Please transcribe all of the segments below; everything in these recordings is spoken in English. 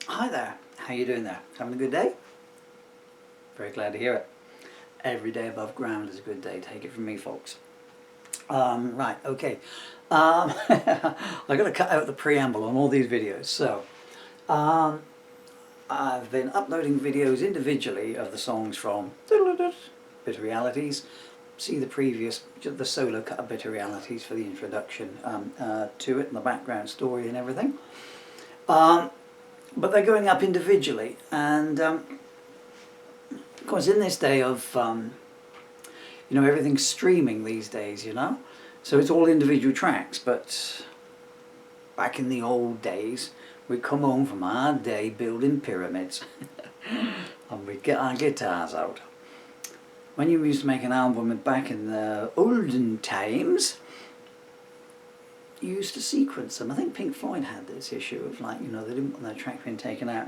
Hi there, how you doing there? Having a good day? Very glad to hear it. Every day above ground is a good day, take it from me folks. Right, okay. I've got to cut out the preamble on all these videos. So, I've been uploading videos individually of the songs from Bitter Realities. See the previous, the solo cut of Bitter Realities for the introduction to it and the background story and everything. But they're going up individually, and of course in this day of everything's streaming these days, so it's all individual tracks. But back in the old days, we'd come home from our day building pyramids and we'd get our guitars out. When you used to make an album back in the olden times, you used to sequence them. I think Pink Floyd had this issue of they didn't want their track being taken out.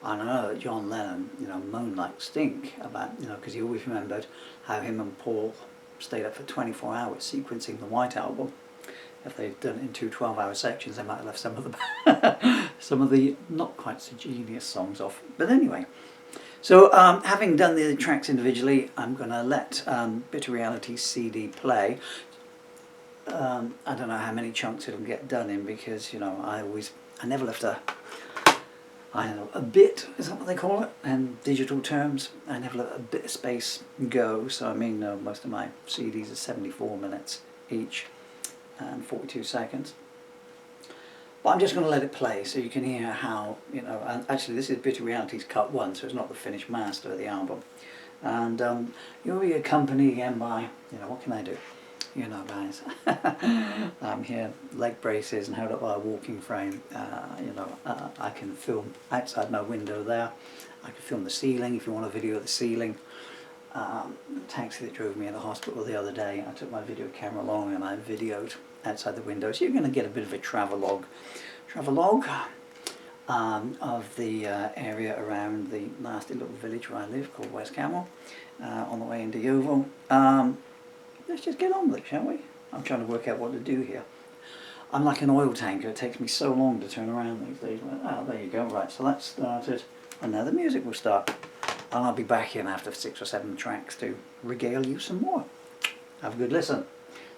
I know that John Lennon, moaned like stink about, because he always remembered how him and Paul stayed up for 24 hours sequencing the White Album. If they'd done it in two 12-hour sections, they might have left some of the not quite so genius songs off. But anyway, so having done the tracks individually, I'm going to let Bitter Realities CD play. I don't know how many chunks it'll get done in, because I never left a bit, is that what they call it, in digital terms? I never let a bit of space go. So I mean, most of my CDs are 74 minutes each and 42 seconds. But I'm just going to let it play so you can hear how, and actually this is Bitter Realities Cut 1, so it's not the finished master of the album. And you'll be accompanied again by, what can I do? Guys, I'm here, leg braces and held up by a walking frame. I can film outside my window there. I can film the ceiling if you want a video of the ceiling. The taxi that drove me to the hospital the other day, I took my video camera along and I videoed outside the window. So you're going to get a bit of a travelogue of the area around the nasty little village where I live called West Camel, on the way into Yeovil. Let's just get on with it, shall we? I'm trying to work out what to do here. I'm like an oil tanker. It takes me so long to turn around these days. Oh, there you go. Right, so that's started. And now the music will start. And I'll be back in after 6 or 7 tracks to regale you some more. Have a good listen.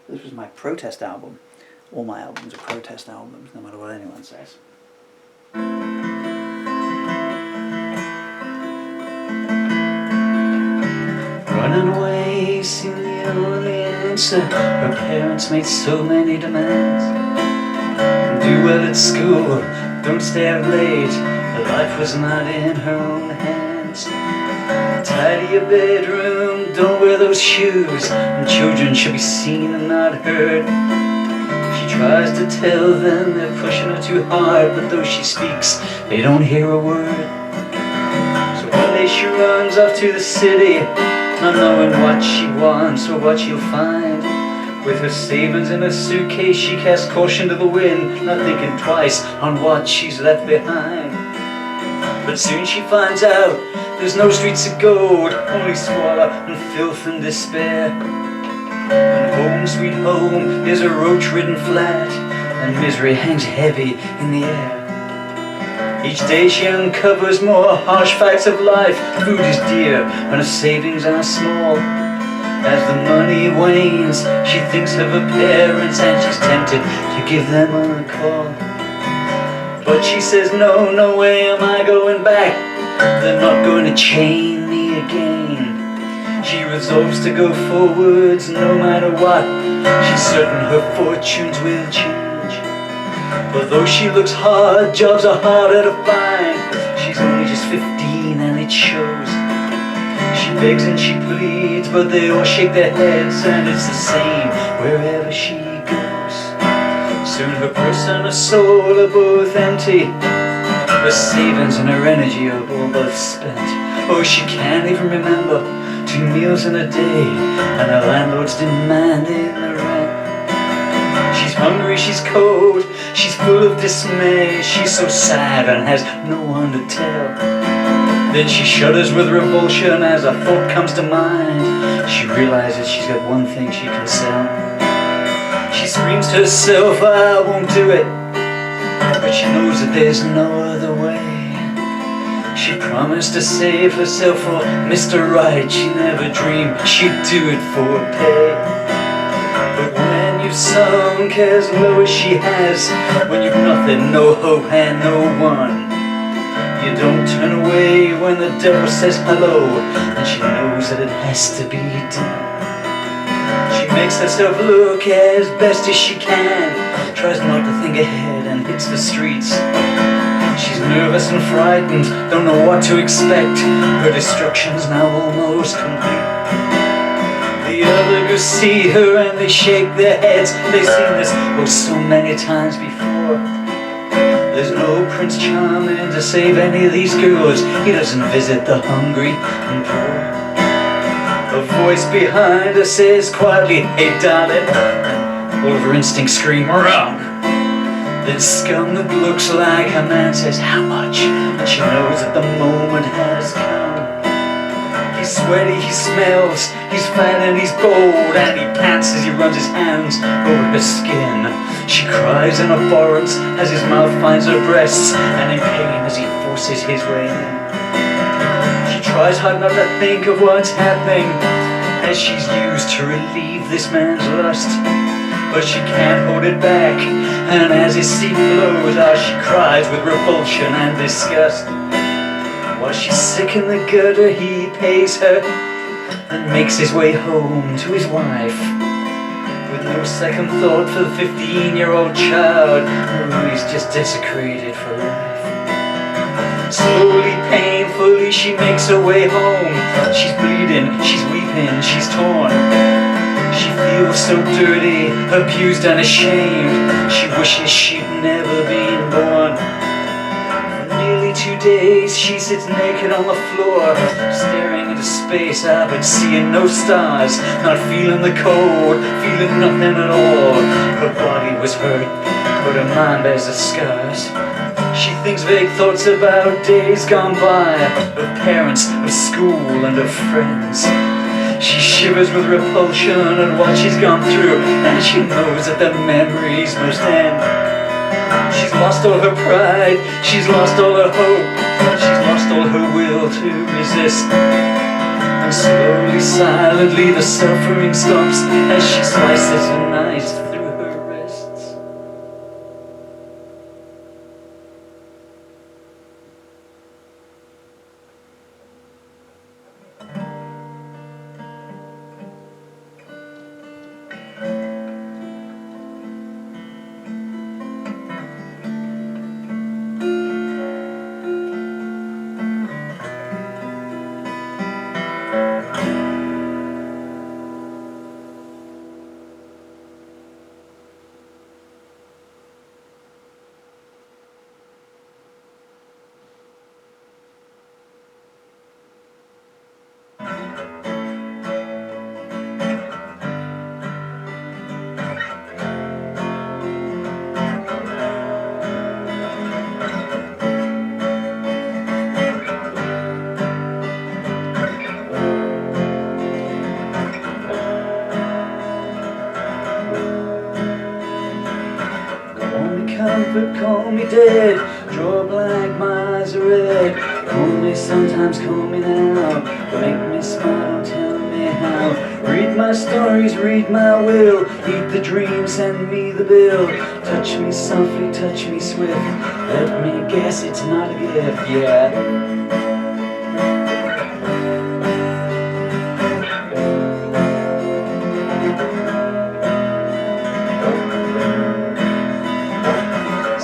This was my protest album. All my albums are protest albums, no matter what anyone says. Running away, seemed the only answer. Her parents made so many demands. Do well at school, don't stay out late. Her life was not in her own hands. Tidy your bedroom, don't wear those shoes, and children should be seen and not heard. She tries to tell them they're pushing her too hard, but though she speaks, they don't hear a word. So one day she runs off to the city, not knowing what she wants or what she'll find. With her savings in a suitcase, she casts caution to the wind, not thinking twice on what she's left behind. But soon she finds out there's no streets of gold, only squalor and filth and despair. And home sweet home is a roach-ridden flat, and misery hangs heavy in the air. Each day she uncovers more harsh facts of life. Food is dear and her savings are small. As the money wanes, she thinks of her parents and she's tempted to give them a call. But she says, no, no way am I going back. They're not going to chain me again. She resolves to go forwards no matter what. She's certain her fortunes will change. But though she looks hard, jobs are harder to find. She's only just 15 and it shows. She begs and she pleads, but they all shake their heads, and it's the same wherever she goes. Soon her purse and her soul are both empty. Her savings and her energy are all both spent. Oh, she can't even remember 2 meals in a day, and her landlord's demanding the rent. She's hungry, she's cold, she's full of dismay. She's so sad and has no one to tell. Then she shudders with revulsion as a thought comes to mind. She realizes she's got one thing she can sell. She screams to herself, I won't do it. But she knows that there's no other way. She promised to save herself for Mr. Right. She never dreamed she'd do it for pay. But when you've sunk as low as she has, when you've nothing, no hope and no one, you don't turn away when the devil says hello, and she knows that it has to be done. She makes herself look as best as she can, tries not to think ahead and hits the streets. She's nervous and frightened, don't know what to expect. Her destruction's now almost complete. The other girls see her and they shake their heads. They've seen this so many times before. There's no Prince Charming to save any of these girls. He doesn't visit the hungry and poor. A voice behind her says quietly, "Hey darling," and all of her instincts scream, "Wrong!" Then scum that looks like a man says, "How much?" And she knows that the moment has come. He's sweaty, he smells, he's fat and he's bold, and he pants as he runs his hands over her skin. She cries in abhorrence as his mouth finds her breasts, and in pain as he forces his way in. She tries hard not to think of what's happening, as she's used to relieve this man's lust. But she can't hold it back, and as his seat flows out, she cries with revulsion and disgust. While she's sick in the gutter, he pays her and makes his way home to his wife, with no second thought for the 15-year-old child who he's just desecrated for life. Slowly, painfully, she makes her way home. She's bleeding, she's weeping, she's torn. She feels so dirty, abused and ashamed. She wishes she'd never been born. For nearly 2 days she sits naked on the floor, staring into space out but seeing no stars, not feeling the cold, feeling nothing at all. Her body was hurt, but her mind bears the scars. She thinks vague thoughts about days gone by, of parents, of school and of friends. She shivers with repulsion at what she's gone through, and she knows that the memories must end. She's lost all her pride, she's lost all her hope, she's lost all her will to resist. And slowly, silently, the suffering stops as she slices a knife through her wrists. Comfort, call me dead, draw black, my eyes are red. Call me sometimes, call me now, make me smile, tell me how. Read my stories, read my will, eat the dream, send me the bill. Touch me softly, touch me swift, let me guess it's not a gift, yeah.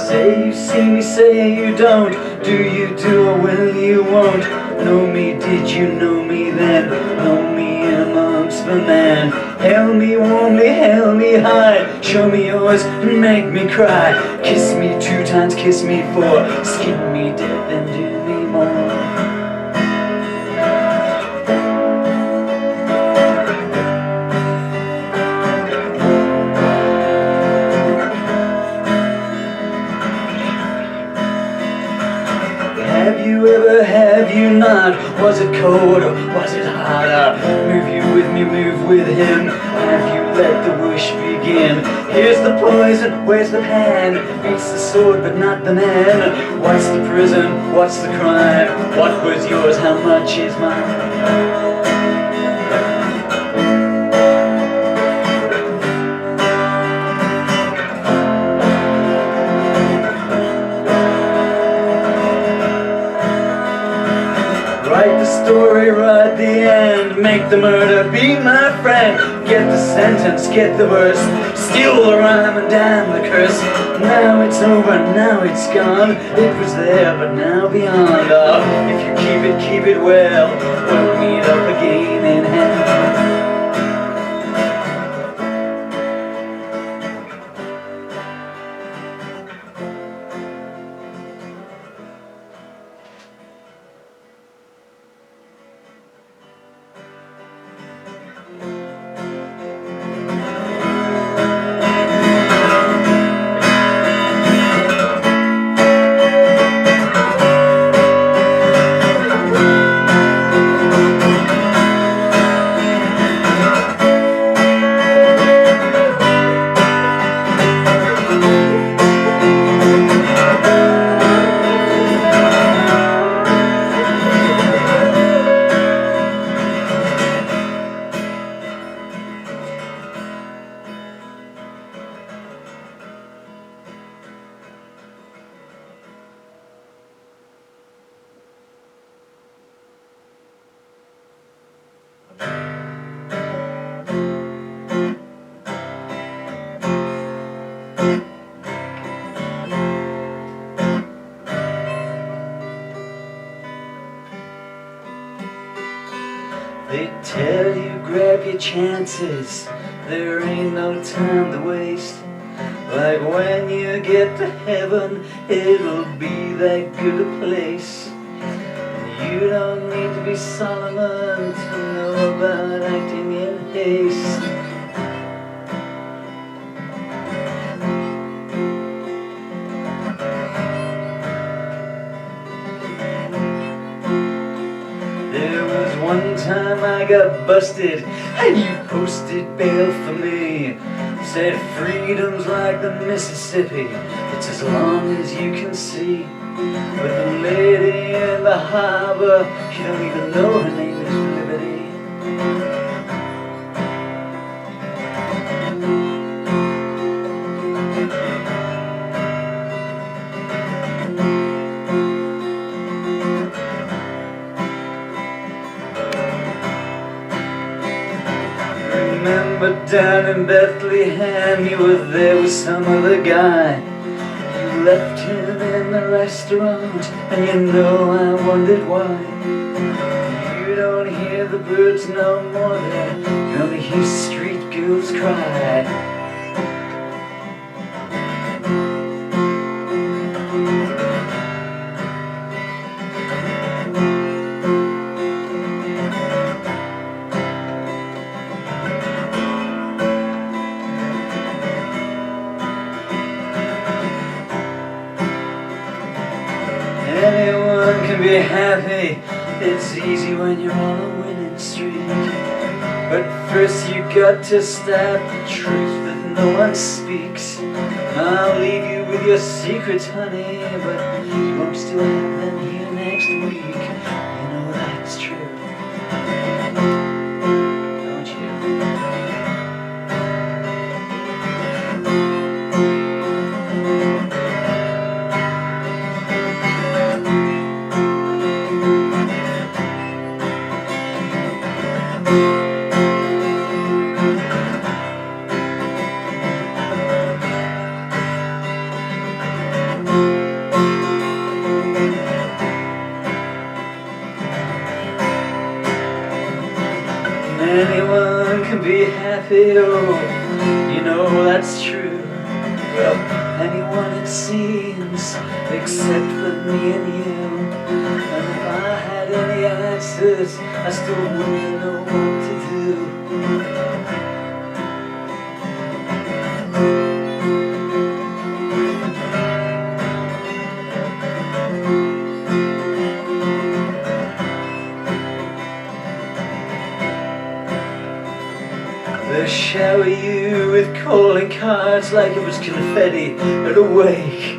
Say you see me, say you don't. Do you do or will you won't? Know me, did you know me then? Know me amongst the men. Hail me warmly, hail me high. Show me yours and make me cry. Kiss me 2 times, kiss me 4. Skin me dead, then do me more. Have you ever, have you not? Was it cold or was it hotter? Move you with me, move with him. Have you let the wish begin. Here's the poison, where's the pan? Beats the sword but not the man. What's the prison, what's the crime? What was yours, how much is mine? Write the story, write the end. Make the murder be my friend. Get the sentence, get the verse. Steal the rhyme and damn the curse. Now it's over, now it's gone. It was there, but now beyond. Oh, if you keep it well. We'll meet up again in heaven. They tell you grab your chances, there ain't no time to waste. Like when you get to heaven, it'll be that good a place. You don't need to be Solomon to know about acting in haste. One time I got busted and you posted bail for me. Said freedom's like the Mississippi, it's as long as you can see. But the lady in the harbor, she don't even know her name is Liberty. Remember down in Bethlehem, you were there with some other guy. You left him in the restaurant, and you know I wondered why. You don't hear the birds no more there, you only hear street girls cry. Anyone can be happy, it's easy when you're on a winning streak. But first you got to stab the truth that no one speaks. I'll leave you with your secrets, honey, but you won't still have them here next week. You know that's true, don't you? Anyone can be happy, oh, you know that's true. Well, anyone it seems, except for me and you. And if I had any answers, I still wouldn't know what to do. The shower you with calling cards like it was confetti at a wake.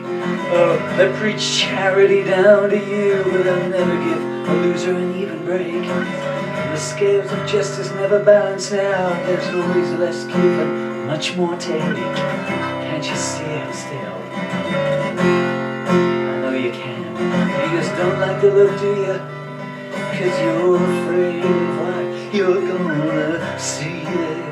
Oh, they preach charity down to you, but they'll never give a loser an even break. And the scales of justice never balance out. There's always less give and much more take. Can't you see it still? I know you can. You just don't like the look, do you? 'Cause you're afraid of what you're gonna see there.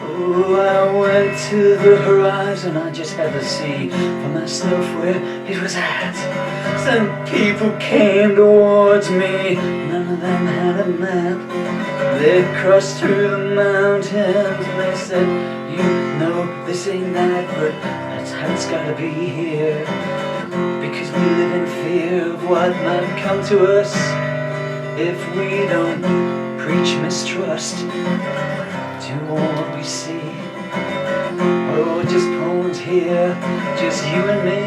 Oh, I went to the horizon, I just had to see for myself where it was at. Some people came towards me, none of them had a map. They'd crossed through the mountains and they said, you know this ain't that, but that's how it's gotta be here. Because we live in fear of what might come to us if we don't preach mistrust to all we see. Oh, just poems here, just you and me.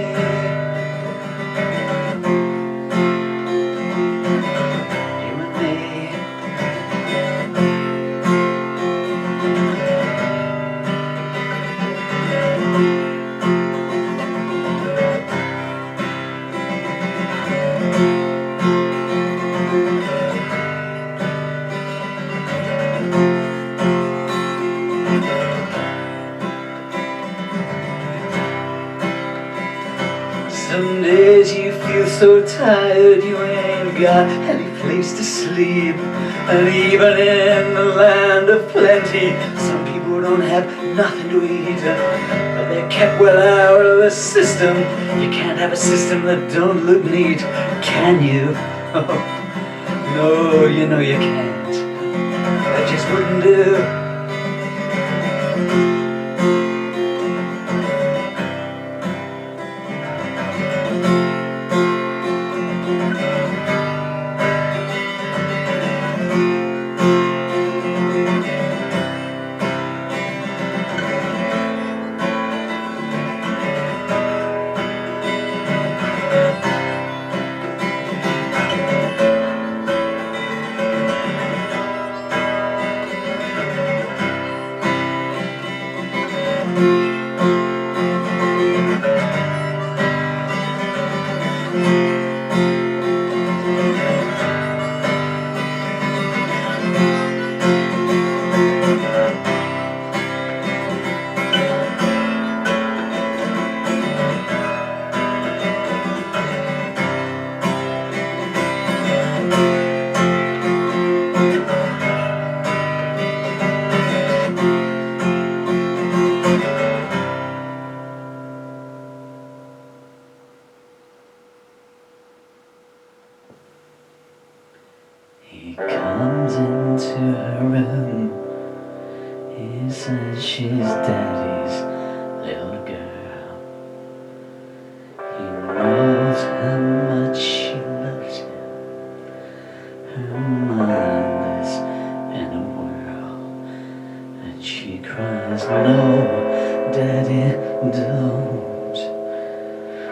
You and me. Some days you feel so tired you ain't got any place to sleep. And even in the land of plenty, some people don't have nothing to eat. But they're kept well out of the system. You can't have a system that don't look neat, can you? Oh, no, you know you can't. That just wouldn't do. He comes into her room. He says she's daddy's little girl. He knows how much she loves him. Her mind is in a whirl, and she cries, no, daddy, don't.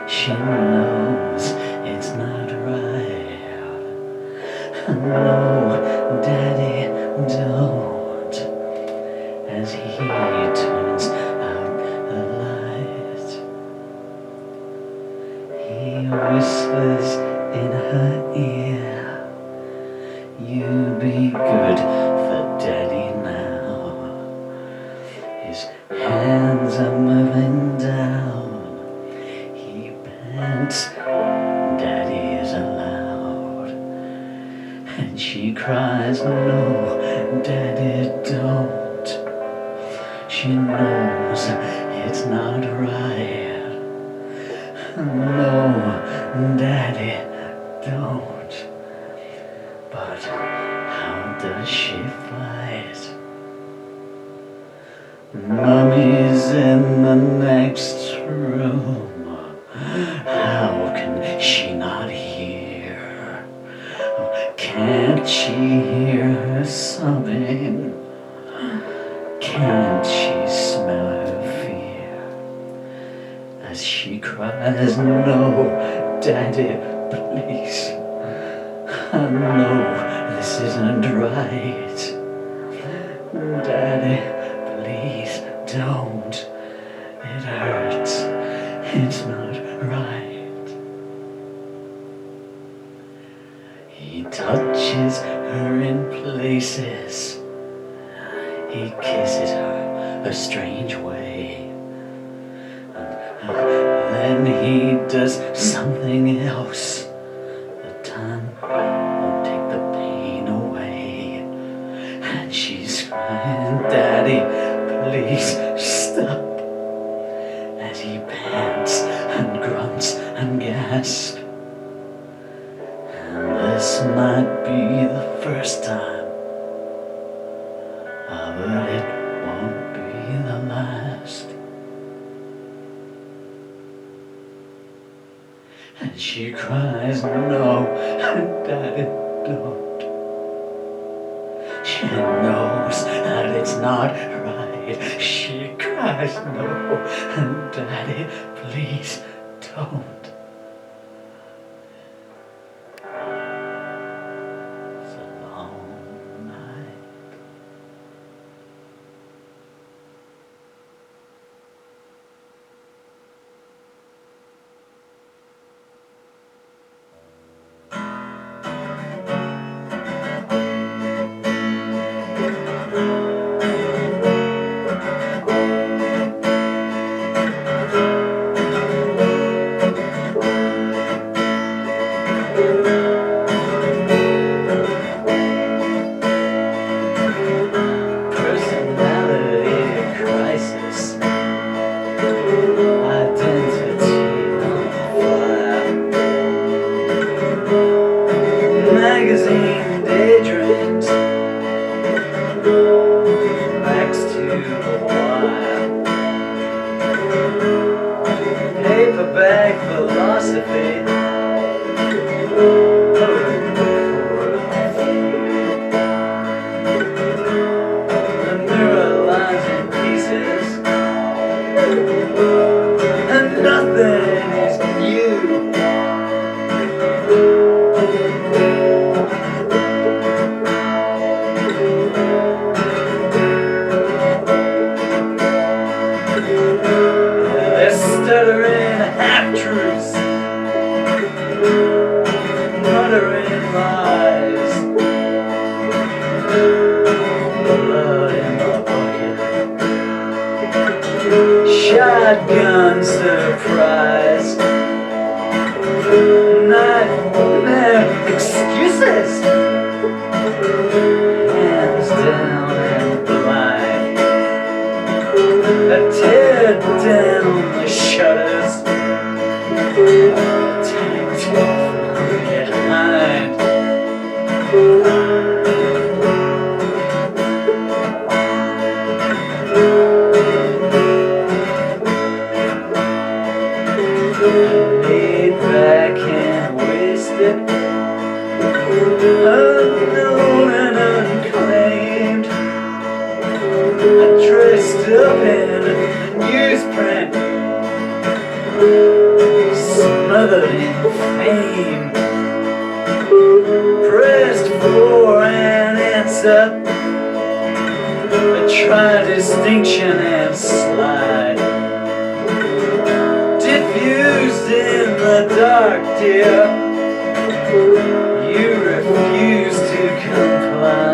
She knows it's not right. No, daddy, don't. As he turns out the light, he whispers in her ear, you be good for daddy now. His hands are moving down. He pants, daddy is allowed. And she cries, no, daddy, don't. She knows it's not right. No, daddy, don't. But how does she fight? Mommy's in the next room. Can't she hear her sobbing? Can't she smell her fear as she cries, no, Daddy, please. I know this isn't right. Daddy, please don't. It hurts. It's not right. He touches her in places. He kisses her a strange way. And then he does something else. The time won't take the pain away. And she's crying, Daddy, please stop. As he pants and grunts and gasps. And this might be the first time, but it won't be the last. And she cries, no, Daddy, don't. She knows that it's not right. She cries, no, Daddy, please don't. It's a long night. Magazine daydreams, backs to the wire, paperback philosophy, the mirror lies in pieces, and nothing is new. Stuttering half-truths, muttering lies, blood in my bucket, shotgun surprise, nightmare excuses, hands down and blind, a tear down the shutters, tanked from behind. Laid back and wasted, unknown and unclaimed, dressed up in newsprint, smothered in fame, pressed for an answer, try distinction and slide, diffused in the dark, dear, you refuse to comply.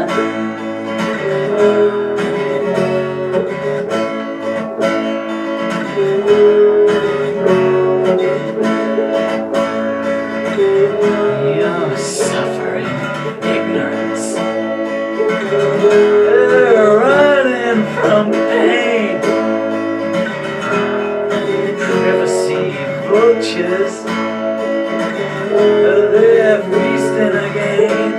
You're suffering ignorance, running from pain, privacy vultures, they're feasting again,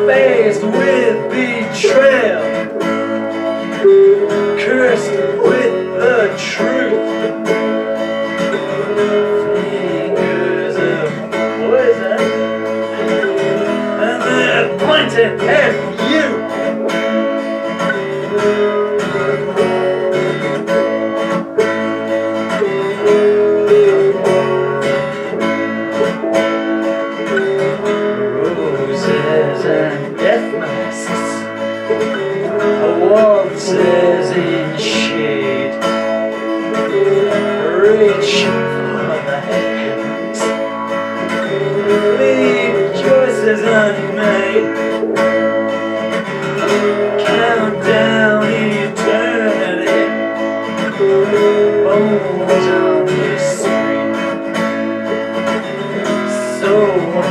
faced with betrayal, cursed with the truth. Fingers of poison going to have you. Roses and death masks, waltzes in shade, reach for the heavens, leave choices unmade, count down eternity, bones on the street, soul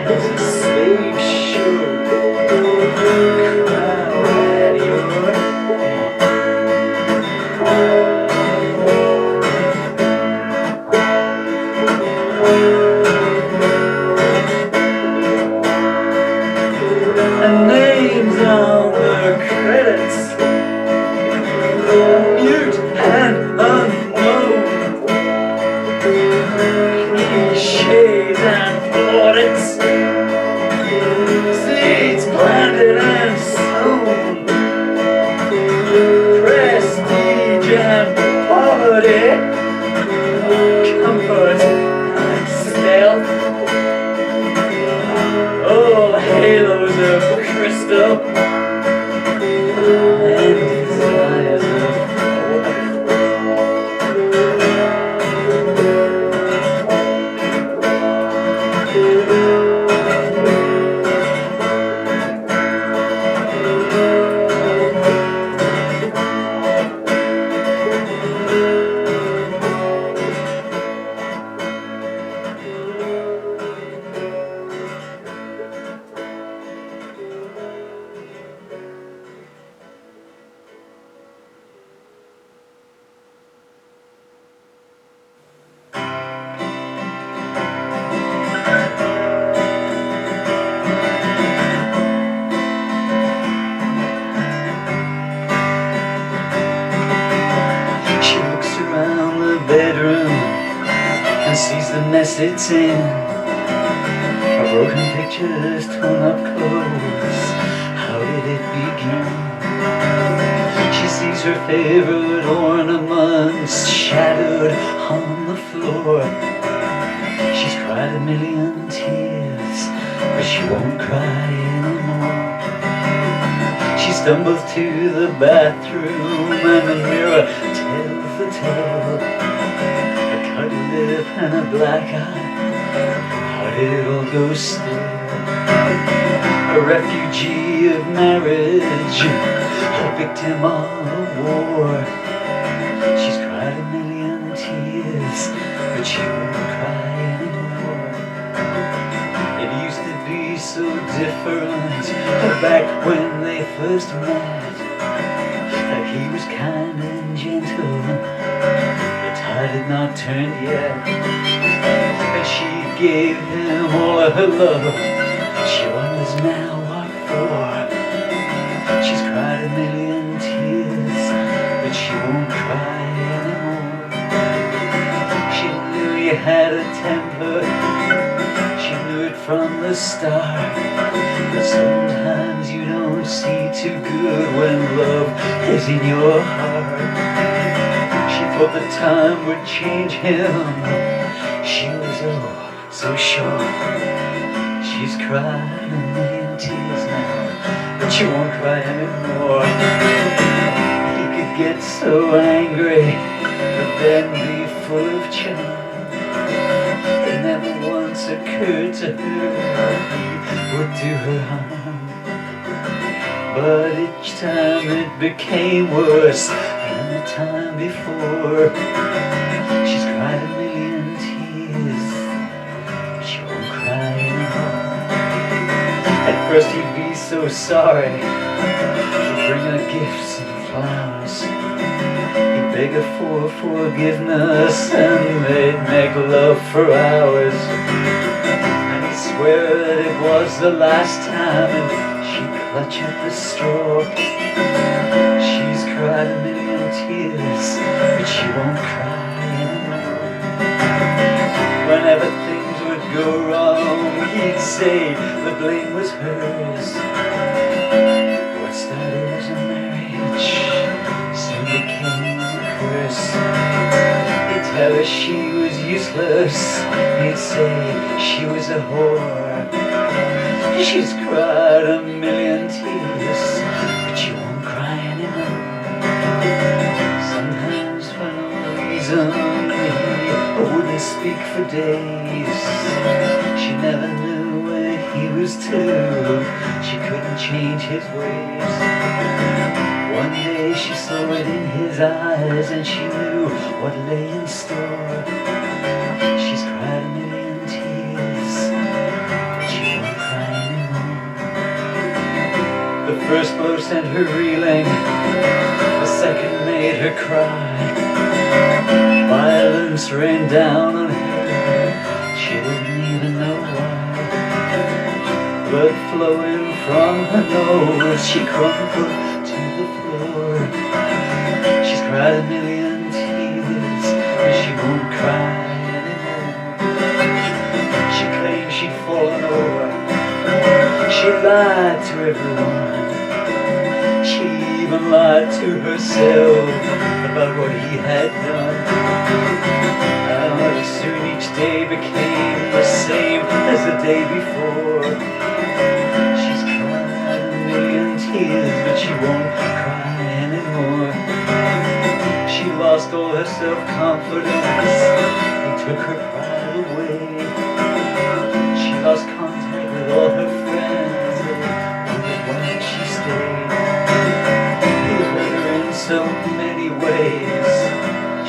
as a slave show, crowd at your feet. And names on the credits, mute and unknown, cliches and plaudits, seeds planted and sown, prestige and poverty, comfort and stealth, all halos of crystal and desires of She looks around the bedroom and sees the mess it's in. Her broken pictures, torn up clothes. How did it begin? She sees her favorite ornaments shattered on the floor. She's cried a million tears, but she won't cry anymore. She stumbles to the bathroom and the mirror tells the tale. A cut lip and a black eye, how did it all go still? A refugee of marriage, a victim of a war. She's cried a million tears, but she won't cry anymore. It used to be so different back when they first met. He was kind and gentle, the tide had not turned yet. And she gave him all of her love. She wonders now what for. She's cried a million tears, but she won't cry anymore. She knew he had a temper, she knew it from the start. But sometimes you don't see too good when love is in your heart. She thought the time would change him. She was oh so sure. She's cried a million tears now, but she won't cry anymore. He could get so angry, but then be full of charm. It never once occurred to her he would do her harm. But each time it became worse than the time before. She's cried a million tears, but she won't cry anymore. At first he'd be so sorry, he'd bring her gifts and flowers. He'd beg her for forgiveness and they'd make love for hours. And he'd swear that it was the last time and she'd clutch at the straw. She's cried a million tears, but she won't cry anymore. Whenever things were would go wrong, he'd say the blame was hers. What started as a marriage soon became a curse. He'd tell her she was useless, he'd say she was a whore. She's cried a million tears, but she won't cry anymore. Sometimes for no reason he wouldn't speak for days. She never knew when he was two, she couldn't change his ways. One day she saw it in his eyes and she knew what lay in store. She's cried a million tears, but she won't cry anymore. The first blow sent her reeling, the second made her cry. Violence rained down on her, she didn't even know why. Blood flowing from her nose, she crumpled to the floor. She's cried a million tears, but she won't cry anymore. She claimed she'd fallen over, she lied to everyone. She even lied to herself about what he had done. How soon each day became the same as the day before. She's cried a million tears, but she won't cry anymore. She lost all her self-confidence, he took her pride away. She lost contact with all her friends, they wondered why she stayed. He hurt her in so many ways,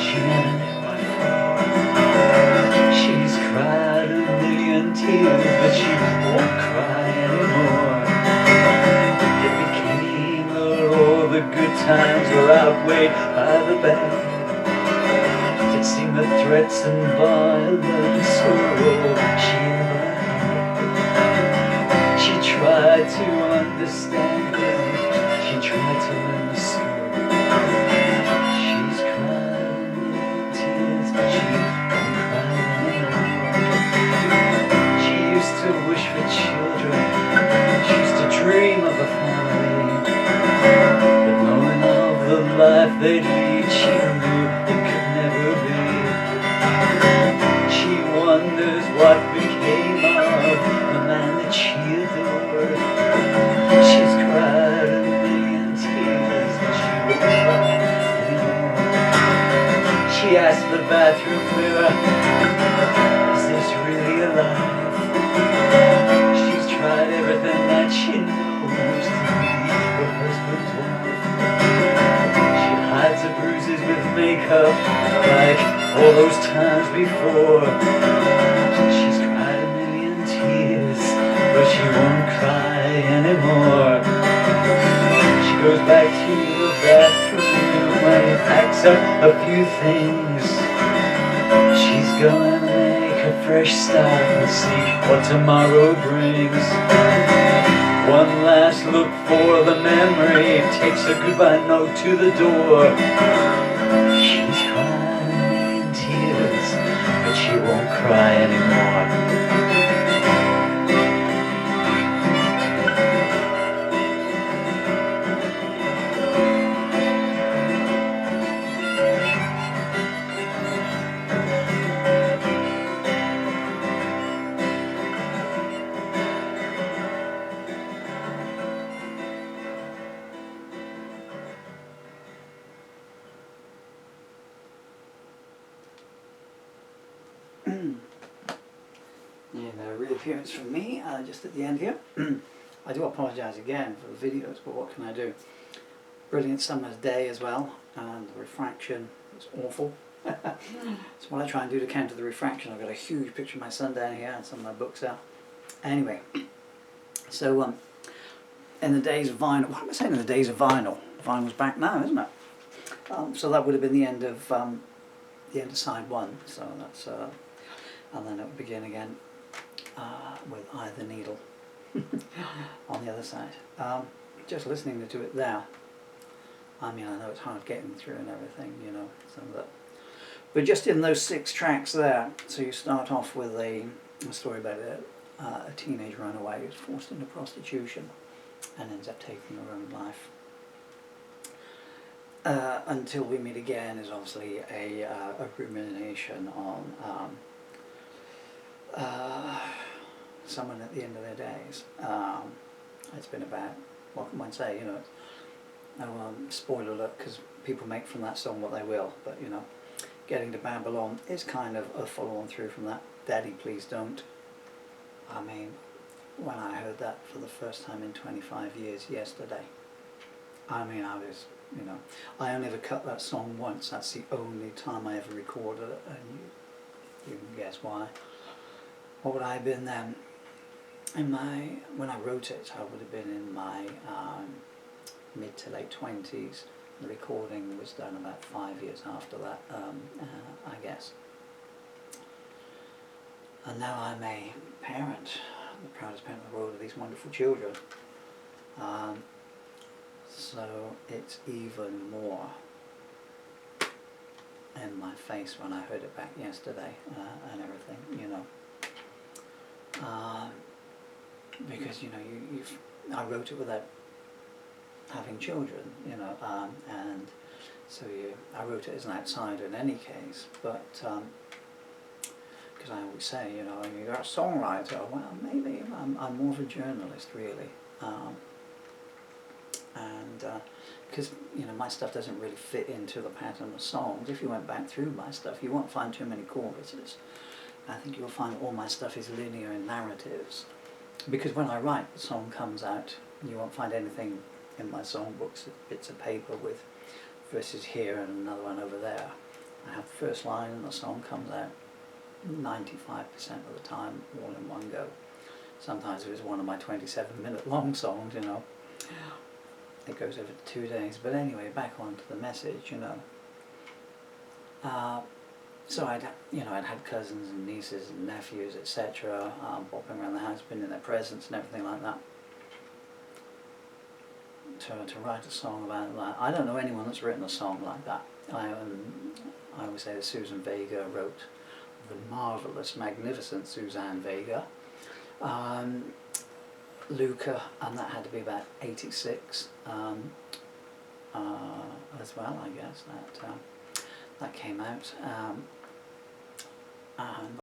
she never knew what for. She's cried a million tears, but she won't cry anymore. It became her all the good times were outweighed by the bad. It seemed the threats and violence were all she ever had. She tried to understand him, she tried to learn the school. She's cried a million tears, but she won't cry anymore. She used to wish for children, she used to dream of a family. But knowing of the life they'd lead, she knew it could never be. She wonders what became of the man that she adored. She's cried a million tears, but she won't cry anymore. She asked the bathroom mirror, is this really alive? She's tried everything that she knows to be her husband's wife. She hides the bruises with makeup like all those times before. She's cried a million tears, but she won't cry anymore. She goes back to the bathroom and packs up a few things. She's gonna make a fresh start and see what tomorrow brings. One last look for the memory, takes a goodbye note to the door. She's crying a million tears, but she won't cry anymore. And a reappearance from me just at the end here. I do apologise again for the videos, but what can I do? Brilliant summer's day as well, and the refraction is awful. That's what I try and do to counter the refraction. I've got a huge picture of my son down here and some of my books out. Anyway, so in the days of vinyl, what am I saying in the days of vinyl? Vinyl's back now, isn't it? So that would have been the end of side one. So that's and then it would begin again with Eye of the Needle on the other side. Just listening to it there. I mean, I know it's hard getting through and everything, you know, some of that. But just in those 6 tracks there, so you start off with a a story about a teenage runaway who's forced into prostitution and ends up taking her own life. Until We Meet Again is obviously a rumination on someone at the end of their days. It's been about, what can one say, you know, spoiler alert, because people make from that song what they will, but you know, Getting to Babylon is kind of a follow-on through from that. Daddy Please Don't. I mean, when I heard that for the first time in 25 years yesterday, I mean, I was, you know, I only ever cut that song once. That's the only time I ever recorded it, and you can guess why. What would I have been then? When I wrote it, I would have been in my mid to late 20s. The recording was done about 5 years after that, I guess. And now I'm a parent, the proudest parent in the world of these wonderful children. So it's even more in my face when I heard it back yesterday and everything, you know. Because, you know, I wrote it without having children, you know, and so I wrote it as an outsider in any case, but because I always say, you know, you're a songwriter. Well, maybe I'm more of a journalist, really, and because you know, my stuff doesn't really fit into the pattern of songs. If you went back through my stuff, you won't find too many choruses. I think you'll find all my stuff is linear in narratives, because when I write, the song comes out. You won't find anything in my songbooks, bits of paper with verses here and another one over there. I have the first line and the song comes out 95% of the time all in one go. Sometimes it was one of my 27-minute long songs, you know. It goes over 2 days. But anyway, back on to the message, you know. So I'd had cousins and nieces and nephews, etc., bopping around the house, been in their presence and everything like that. To write a song about that. I don't know anyone that's written a song like that. I always say that Susan Vega wrote the marvellous, magnificent Suzanne Vega. Luca, and that had to be about 86 as well, I guess, that came out. And